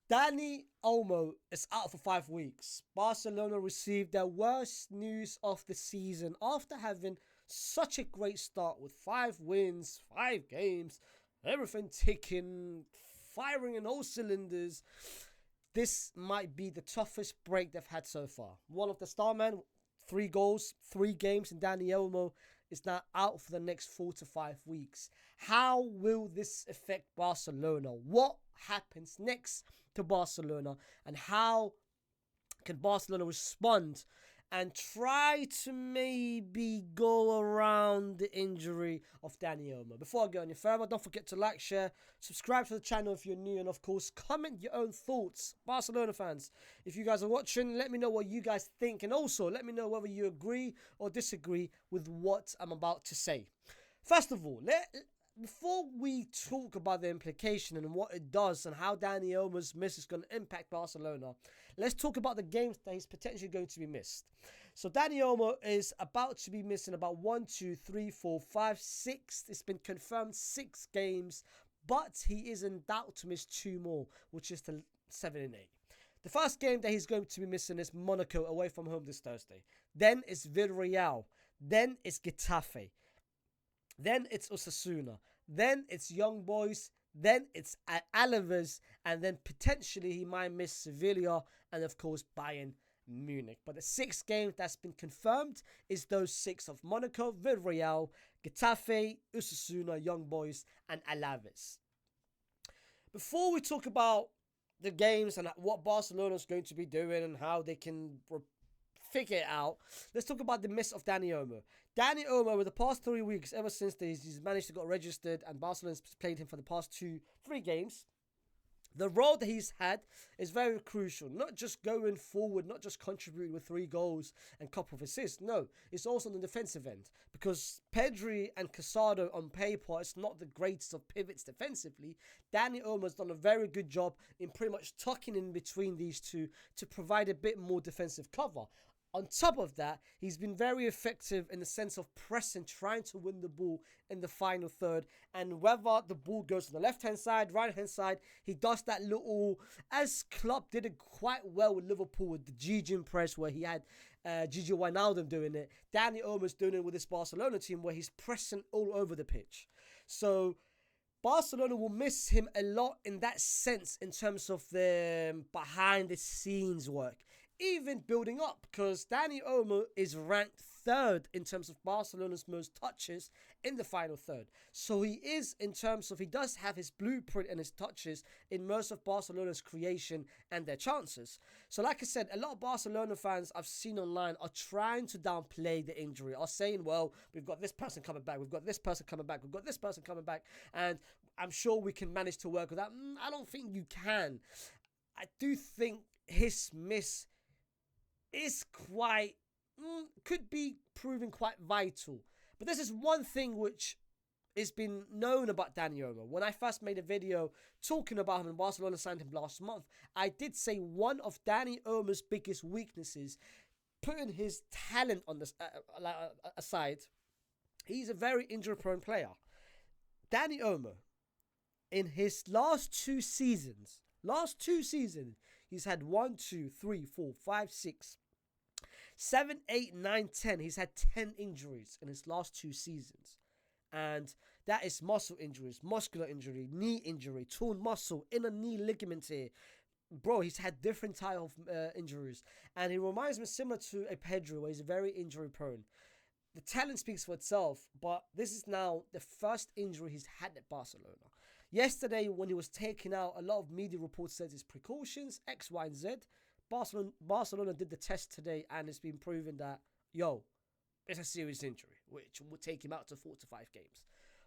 Dani Olmo is out for 5 weeks. Barcelona received their worst news of the season after having such a great start with 5 wins, 5 games, everything ticking, firing in all cylinders. This might be the toughest break they've had so far. One of the star men, 3 goals, 3 games, and Dani Olmo is now out for the next 4 to 5 weeks. How will this affect Barcelona? What happens next to Barcelona, and how can Barcelona respond and try to maybe go around the injury of Dani Olmo? Before I go any further, don't forget to like, share, subscribe to the channel if you're new, and of course, comment your own thoughts, Barcelona fans. If you guys are watching, let me know what you guys think, and also let me know whether you agree or disagree with what I'm about to say. First of all, before we talk about the implication and what it does and how Dani Olmo's miss is going to impact Barcelona, let's talk about the games that he's potentially going to be missed. So Dani Olmo is about to be missing about 1, 2, 3, 4, 5, 6. It's been confirmed 6 games, but he is in doubt to miss 2 more, which is the 7 and 8. The first game that he's going to be missing is Monaco away from home this Thursday. Then it's Villarreal. Then it's Getafe. Then it's Osasuna. Then it's Young Boys. Then it's Alaves. And then potentially he might miss Sevilla and, of course, Bayern Munich. But the 6 games that's been confirmed is those 6 of Monaco, Villarreal, Getafe, Osasuna, Young Boys, and Alaves. Before we talk about the games and what Barcelona is going to be doing and how they can figure it out, let's talk about the miss of Dani Olmo. Dani Olmo, over the past 3 weeks, ever since he's managed to get registered and Barcelona's played him for the past 3 games, the role that he's had is very crucial. Not just going forward, not just contributing with 3 goals and a couple of assists. No, it's also on the defensive end. Because Pedri and Casado on paper, it's not the greatest of pivots defensively. Dani Olmo has done a very good job in pretty much tucking in between these two to provide a bit more defensive cover. On top of that, he's been very effective in the sense of pressing, trying to win the ball in the final third. And whether the ball goes to the left-hand side, right-hand side, he does that little, as Klopp did it quite well with Liverpool with the Gigi press where he had Gigi Wijnaldum doing it. Dani Olmo's doing it with this Barcelona team where he's pressing all over the pitch. So Barcelona will miss him a lot in that sense in terms of the behind-the-scenes work. Even building up, because Dani Olmo is ranked 3rd in terms of Barcelona's most touches in the final third. So he is, in terms of, he does have his blueprint and his touches in most of Barcelona's creation and their chances. So like I said, a lot of Barcelona fans I've seen online are trying to downplay the injury, are saying, well, we've got this person coming back, we've got this person coming back, we've got this person coming back, and I'm sure we can manage to work with that. I don't think you can. I do think his miss is quite, could be proving quite vital. But this is one thing which has been known about Dani Olmo. When I first made a video talking about him and Barcelona signed him last month, I did say one of Dani Olmo's biggest weaknesses, putting his talent on this aside, he's a very injury-prone player. Dani Olmo, in his last two seasons, he's had 1, 2, 3, 4, 5, 6, 7, 8, 9, 10. He's had 10 injuries in his last 2 seasons. And that is muscle injuries, muscular injury, knee injury, torn muscle, inner knee ligament here. Bro, he's had different type of injuries. And he reminds me similar to a Pedro, where he's very injury prone. The talent speaks for itself, but this is now the first injury he's had at Barcelona. Yesterday, when he was taken out, a lot of media reports said his precautions, X, Y, and Z. Barcelona did the test today, and it's been proven that, it's a serious injury, which will take him out to 4 to 5 games.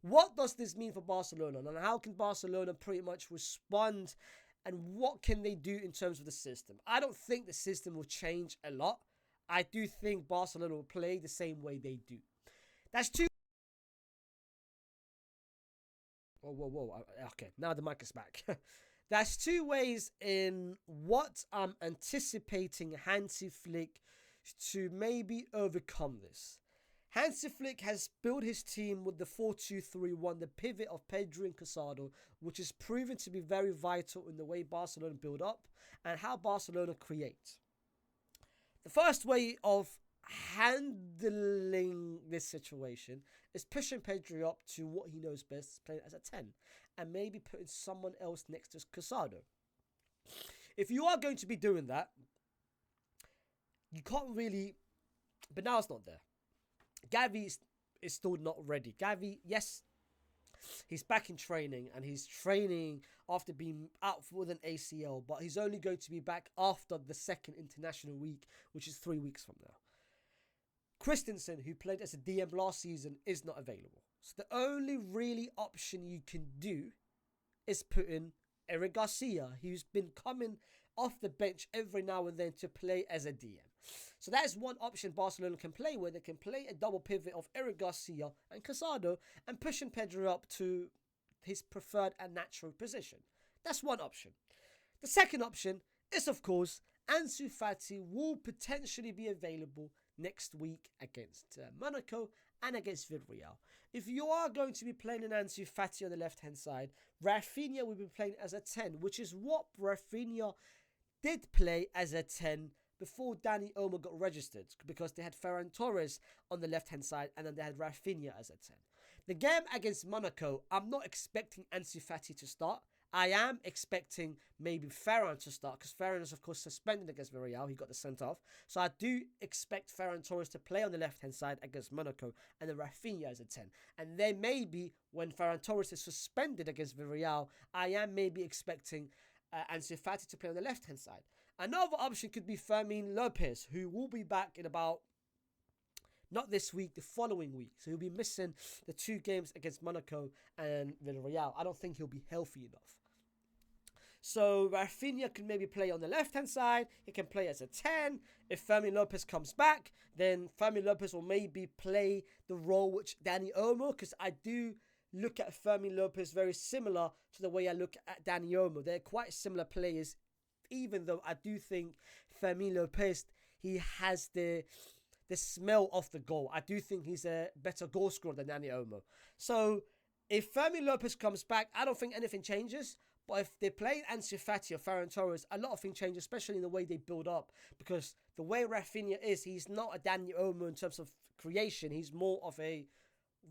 What does this mean for Barcelona? And how can Barcelona pretty much respond? And what can they do in terms of the system? I don't think the system will change a lot. I do think Barcelona will play the same way they do. That's two. Whoa. Okay, now the mic is back. That's 2 ways in what I'm anticipating Hansi Flick to maybe overcome this. Hansi Flick has built his team with the 4-2-3-1, the pivot of Pedri and Casado, which is proven to be very vital in the way Barcelona build up and how Barcelona create. The first way of handling this situation is pushing Pedri up to what he knows best, playing as a 10, and maybe putting someone else next to Casado. If you are going to be doing that, you can't really... But now it's not there. Gavi is still not ready. Gavi, yes, he's back in training, and he's training after being out with an ACL, but he's only going to be back after the second international week, which is 3 weeks from now. Christensen, who played as a DM last season, is not available. So the only really option you can do is put in Eric Garcia, who's been coming off the bench every now and then to play as a DM. So that is one option Barcelona can play, where they can play a double pivot of Eric Garcia and Casado and pushing Pedro up to his preferred and natural position. That's one option. The second option is, of course, Ansu Fati will potentially be available next week against Monaco and against Villarreal. If you are going to be playing an Ansu Fati on the left-hand side, Rafinha will be playing as a 10, which is what Rafinha did play as a 10 before Dani Olmo got registered, because they had Ferran Torres on the left-hand side and then they had Rafinha as a 10. The game against Monaco, I'm not expecting Ansu Fati to start. I am expecting maybe Ferran to start, because Ferran is, of course, suspended against Villarreal. He got the sent off. So I do expect Ferran Torres to play on the left-hand side against Monaco, and then Rafinha as a 10. And then maybe when Ferran Torres is suspended against Villarreal, I am maybe expecting Ansu Fati to play on the left-hand side. Another option could be Fermin Lopez, who will be back in about, not this week, the following week. So he'll be missing the 2 games against Monaco and Villarreal. I don't think he'll be healthy enough. So Rafinha can maybe play on the left-hand side. He can play as a 10. If Fermin Lopez comes back, then Fermin Lopez will maybe play the role which Dani Olmo, because I do look at Fermin Lopez very similar to the way I look at Dani Olmo. They're quite similar players, even though I do think Fermin Lopez, he has the smell of the goal. I do think he's a better goal scorer than Dani Olmo. So if Fermin Lopez comes back, I don't think anything changes. But if they play Ansu Fati or Ferran Torres, a lot of things change, especially in the way they build up. Because the way Rafinha is, he's not a Dani Olmo in terms of creation. He's more of a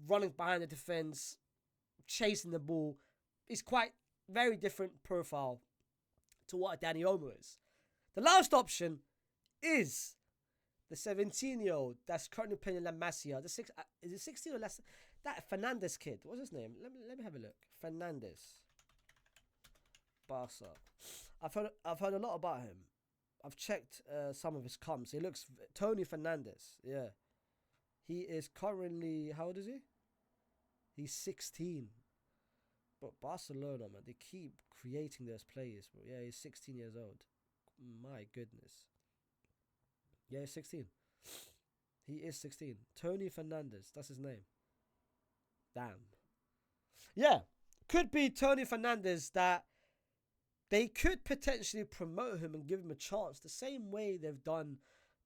running behind the defense, chasing the ball. He's quite very different profile to what a Dani Olmo is. The last option is the 17-year-old that's currently playing in La Masia. Is it 16 or less? That Fernandez kid. What's his name? Let me have a look. Fernandez. Barca. I've heard a lot about him. I've checked some of his comps. He looks Tony Fernandez. Yeah. He is currently, how old is he? He's 16. But Barcelona, man, they keep creating those players. But yeah, he's 16 years old. My goodness. Yeah, he's 16. He is 16. Tony Fernandez, that's his name. Damn. Yeah, could be Tony Fernandez that they could potentially promote him and give him a chance the same way they've done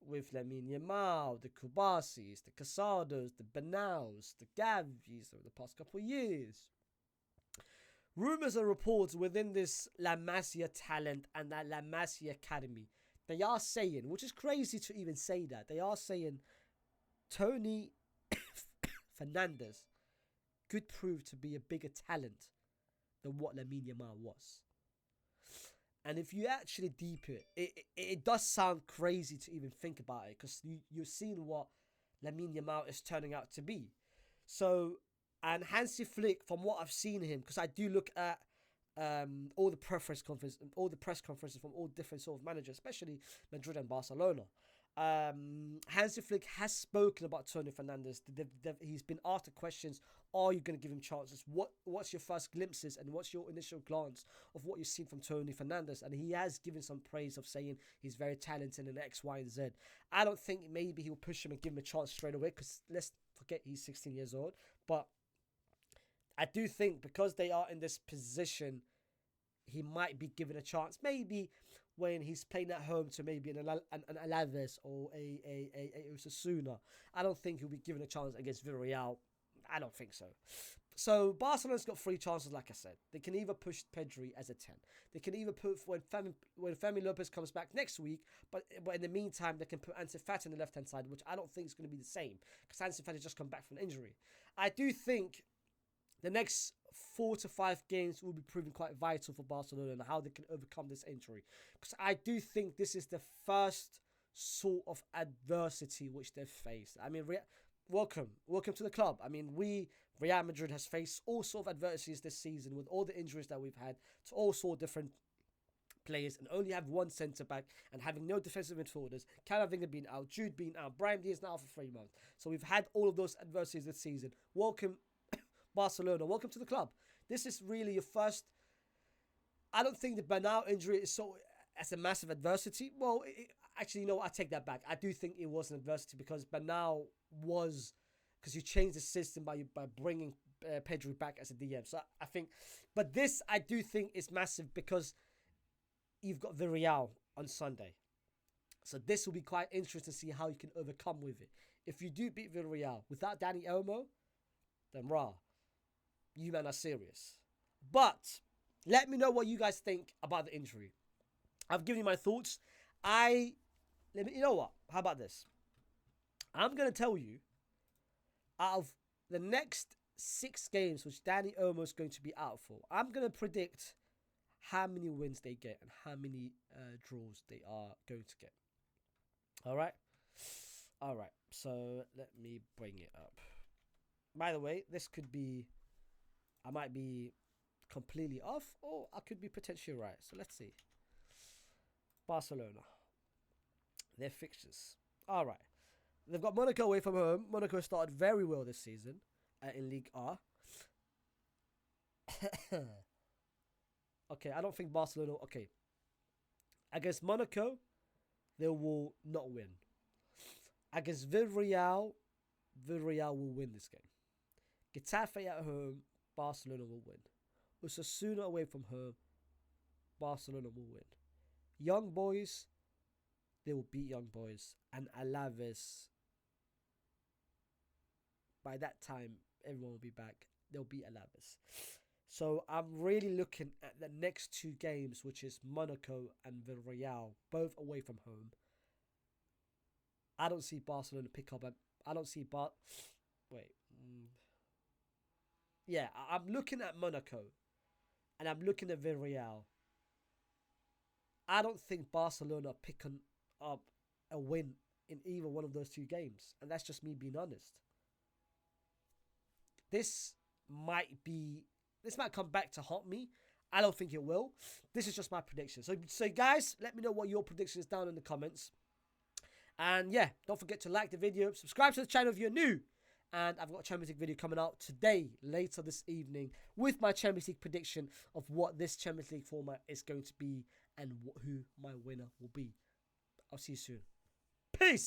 with Lamine Yamal, the Kubasis, the Casados, the Bernals, the Gavis over the past couple of years. Rumours and reports within this La Masia talent and that La Masia academy, they are saying, which is crazy to even say that, they are saying Tony Fernandez could prove to be a bigger talent than what Lamine Yamal was. And if you actually deep it does sound crazy to even think about it, because you're seeing what Lamine Yamal is turning out to be. So, and Hansi Flick, from what I've seen him, because I do look at all the press conferences from all different sort of managers, especially Madrid and Barcelona. Hansi Flick has spoken about Tony Fernandez. He's been asked the questions, are you going to give him chances? What's your first glimpses and what's your initial glance of what you've seen from Tony Fernandez? And he has given some praise of saying he's very talented in X, Y, and Z. I don't think maybe he'll push him and give him a chance straight away, because let's forget he's 16 years old. But I do think because they are in this position he might be given a chance. Maybe when he's playing at home to maybe an Alaves or a Osasuna. I don't think he'll be given a chance against Villarreal. I don't think so. So Barcelona's got 3 chances, like I said. They can either push Pedri as a 10. They can either put when Fermin Lopez comes back next week, but in the meantime they can put Ansu Fati on the left-hand side, which I don't think is going to be the same because Ansu Fati just come back from an injury. I do think the next 4 to 5 games will be proving quite vital for Barcelona and how they can overcome this injury. Because I do think this is the first sort of adversity which they've faced. I mean, welcome to the club. I mean, Real Madrid has faced all sort of adversities this season with all the injuries that we've had to all sort of different players and only have one centre back and having no defensive midfielders. Camavinga being out, Jude being out, Brahim Diaz now for 3 months. So we've had all of those adversities this season. Welcome, Barcelona. Welcome to the club. This is really your first. I don't think the Bernal injury is so as a massive adversity. Well, actually, you know what? I take that back. I do think it was an adversity because Bernal was. Because you changed the system by bringing Pedri back as a DM. So I think, but this I do think is massive because you've got Villarreal on Sunday. So this will be quite interesting to see how you can overcome with it. If you do beat Villarreal without Dani Olmo, then you men are serious. But let me know what you guys think about the injury. I've given you my thoughts. You know what? How about this? I'm going to tell you, out of the next 6 games, which Dani Olmo is going to be out for, I'm going to predict how many wins they get and how many draws they are going to get. All right? So let me bring it up. By the way, this could be, I might be completely off or I could be potentially right. So let's see. Barcelona. Their fixtures. All right. They've got Monaco away from home. Monaco started very well this season in Ligue A. Okay, I don't think Barcelona. Okay. Against Monaco, they will not win. Against Villarreal will win this game. Getafe at home, Barcelona will win. Osasuna away from home, Barcelona will win. Young Boys, they will beat Young Boys. And Alaves, by that time, everyone will be back. They'll beat Alaves. So I'm really looking at the next 2 games, which is Monaco and Villarreal, both away from home. I don't see Barcelona pick up. I don't see Yeah, I'm looking at Monaco and I'm looking at Villarreal. I don't think Barcelona are picking up a win in either one of those 2 games. And that's just me being honest. This might come back to haunt me. I don't think it will. This is just my prediction. So guys, let me know what your prediction is down in the comments. And yeah, don't forget to like the video, subscribe to the channel if you're new. And I've got a Champions League video coming out today, later this evening, with my Champions League prediction of what this Champions League format is going to be and who my winner will be. I'll see you soon. Peace!